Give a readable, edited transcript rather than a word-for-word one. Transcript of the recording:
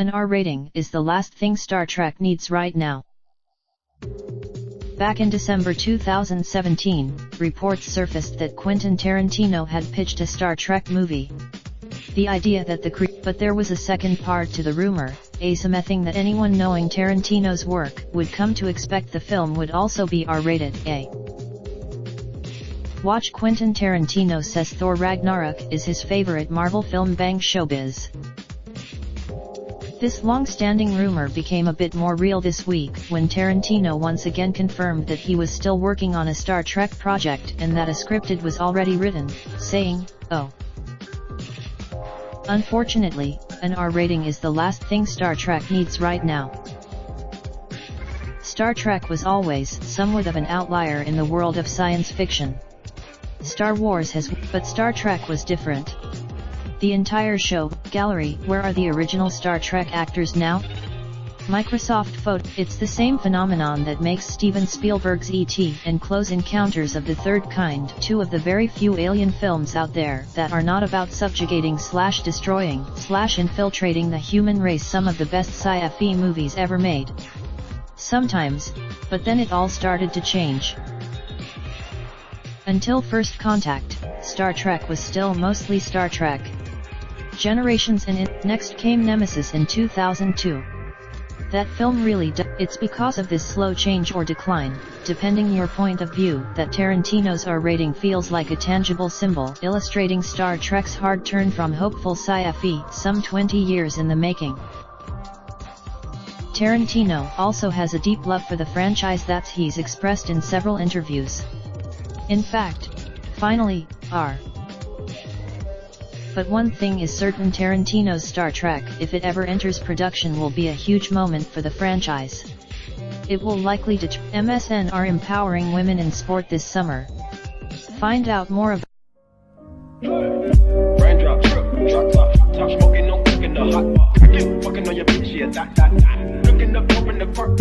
An R rating is the last thing Star Trek needs right now. Back in December 2017, reports surfaced that Quentin Tarantino had pitched a Star Trek movie. The idea that but there was a second part to the rumor, something that anyone knowing Tarantino's work would come to expect the film would also be R-rated. Watch Quentin Tarantino says Thor Ragnarok is his favorite Marvel film. Bang Showbiz. This long-standing rumor became a bit more real this week when Tarantino once again confirmed that he was still working on a Star Trek project and that a script was already written, saying, "Oh. Unfortunately, an R rating is the last thing Star Trek needs right now." Star Trek was always somewhat of an outlier in the world of science fiction. Star Wars but Star Trek was different. The entire show, gallery, where are the original Star Trek actors now? Microsoft Photo. It's the same phenomenon that makes Steven Spielberg's E.T. and Close Encounters of the Third Kind two of the very few alien films out there that are not about subjugating/destroying/infiltrating the human race. Some of the best sci-fi movies ever made. Sometimes, but then it all started to change. Until First Contact, Star Trek was still mostly Star Trek. Generations and next came Nemesis in 2002. That film really it's because of this slow change or decline, depending your point of view, that Tarantino's R rating feels like a tangible symbol illustrating Star Trek's hard turn from hopeful sci-fi some 20 years in the making. Tarantino also has a deep love for the franchise that he's expressed in several interviews. In fact, finally, R. But one thing is certain, Tarantino's Star Trek, if it ever enters production, will be a huge moment for the franchise. It will likely MSN are empowering women in sport this summer. Find out more about Raindrop, drop top smoking, no cooking the hot pot. Fucking on your bitch, yeah, that. Looking up, open the park,